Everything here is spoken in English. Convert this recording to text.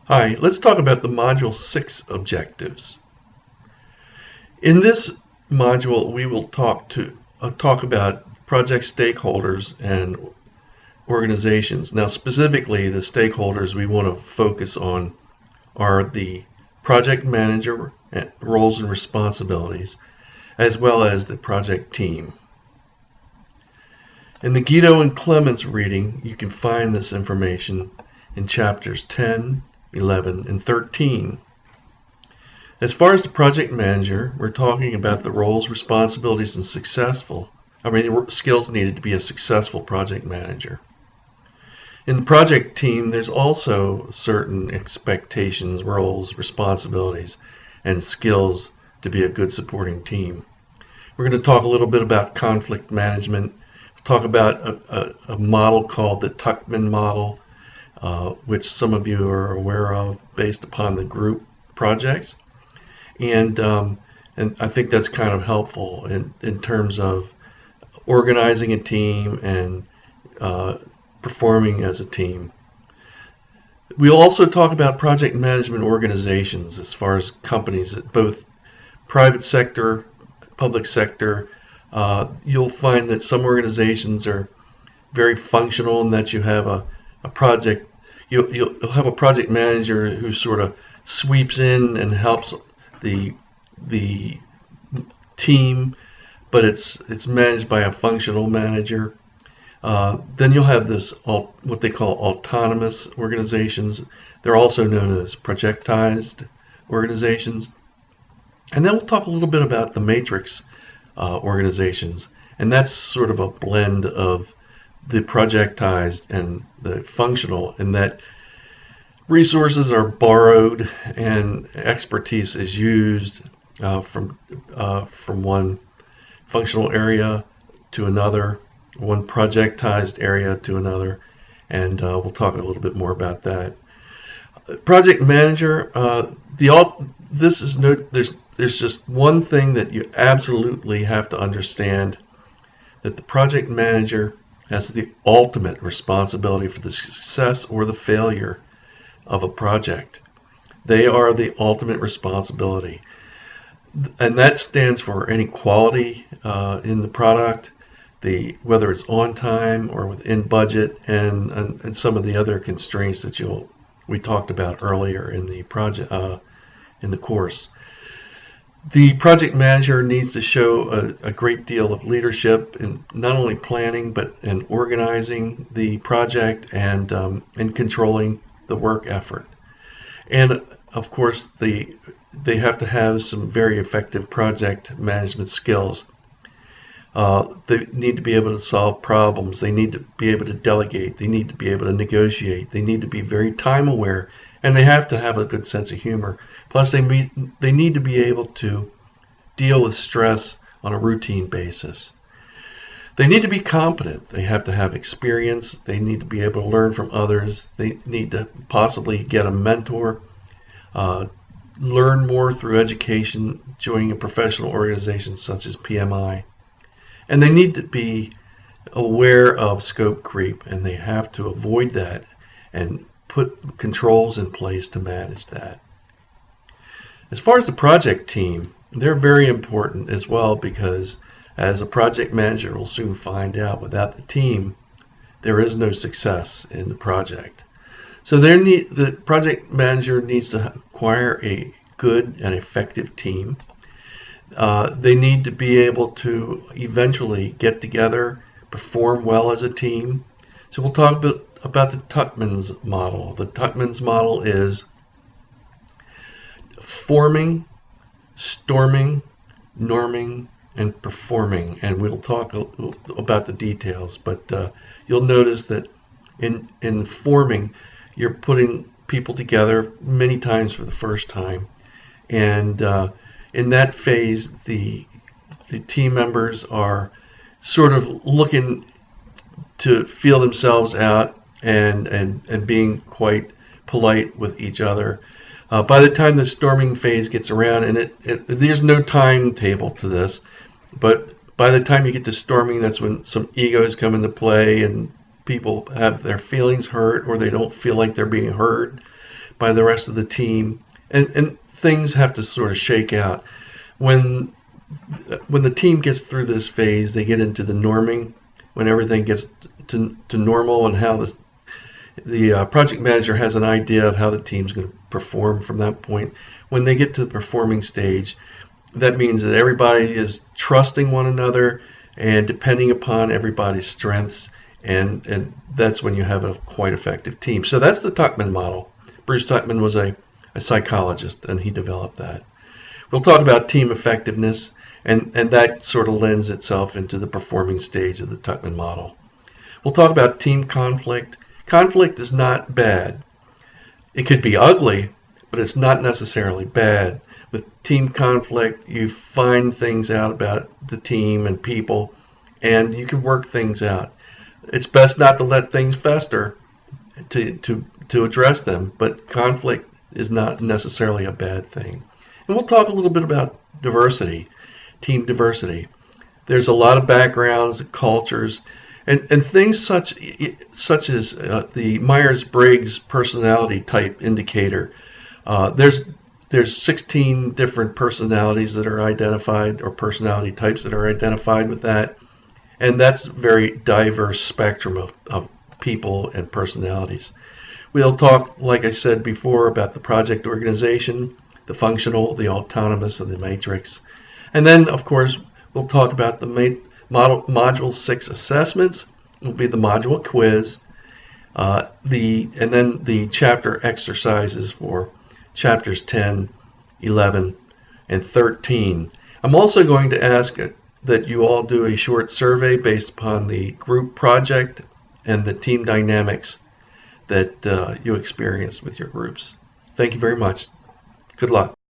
Hi, let's talk about the Module 6 objectives. In this module, we will talk about project stakeholders and organizations. Now, specifically, the stakeholders we want to focus on are the project manager roles and responsibilities, as well as the project team. In the Guido and Clements reading, you can find this information in chapters 10, 11, and 13. As far as the project manager, we're talking about the roles, responsibilities, and skills needed to be a successful project manager. In the project team, there's also certain expectations, roles, responsibilities, and skills to be a good supporting team. We're going to talk a little bit about conflict management, talk about a model called the Tuckman model, which some of you are aware of based upon the group projects. And I think that's kind of helpful in terms of organizing a team and performing as a team. We'll also talk about project management organizations as far as companies, both private sector, public sector. You'll find that some organizations are very functional in that you have a project. You'll have a project manager who sort of sweeps in and helps the team, but it's managed by a functional manager. Then you'll have what they call autonomous organizations. They're also known as projectized organizations. And then we'll talk a little bit about the matrix organizations, and that's sort of a blend of the projectized and the functional, in that resources are borrowed and expertise is used from one functional area to another, one projectized area to another, and we'll talk a little bit more about that. Project manager, there's just one thing that you absolutely have to understand, that the project manager has the ultimate responsibility for the success or the failure of a project. They are the ultimate responsibility. And that stands for any quality in the product, whether it's on time or within budget, and some of the other constraints that we talked about earlier in the project in the course. The project manager needs to show a great deal of leadership in not only planning but in organizing the project and controlling the work effort. And of course, they have to have some very effective project management skills. They need to be able to solve problems. They need to be able to delegate. They need to be able to negotiate. They need to be very time aware, and they have to have a good sense of humor. Plus, they need to be able to deal with stress on a routine basis. They need to be competent. They have to have experience. They need to be able to learn from others. They need to possibly get a mentor, learn more through education, joining a professional organization such as PMI. And they need to be aware of scope creep, and they have to avoid that and put controls in place to manage that. As far as the project team, they're very important as well, because as a project manager will soon find out, without the team, there is no success in the project. So the project manager needs to acquire a good and effective team. They need to be able to eventually get together, perform well as a team. So we'll talk about the Tuckman's model. The Tuckman's model is forming, storming, norming, and performing. And we'll talk about the details, but you'll notice that in forming, you're putting people together many times for the first time. And in that phase, the team members are sort of looking to feel themselves out and being quite polite with each other. By the time the storming phase gets around, and there's no timetable to this, but by the time you get to storming, that's when some egos come into play and people have their feelings hurt, or they don't feel like they're being heard. by the rest of the team, and things have to sort of shake out. When the team gets through this phase, they get into the norming, when everything gets to normal, and how the project manager has an idea of how the team's going to perform from that point. When they get to the performing stage, that means that everybody is trusting one another and depending upon everybody's strengths, and that's when you have a quite effective team. So that's the Tuckman model. Bruce Tuckman was a psychologist, and he developed that. We'll talk about team effectiveness, and that sort of lends itself into the performing stage of the Tuckman model. We'll talk about team conflict. Conflict is not bad. It could be ugly, but it's not necessarily bad. With team conflict, you find things out about the team and people, and you can work things out. It's best not to let things fester to address them, but conflict is not necessarily a bad thing. And we'll talk a little bit about diversity, team diversity. There's a lot of backgrounds, cultures, and things such as the Myers-Briggs personality type indicator. There's 16 different personalities that are identified, or personality types that are identified with that, and that's a very diverse spectrum of people and personalities. We'll talk, like I said before, about the project organization, the functional, the autonomous, and the matrix. And then, of course, we'll talk about the Module 6 assessments. Will be the module quiz, and then the chapter exercises for chapters 10, 11, and 13. I'm also going to ask that you all do a short survey based upon the group project and the team dynamics that you experience with your groups. Thank you very much. Good luck.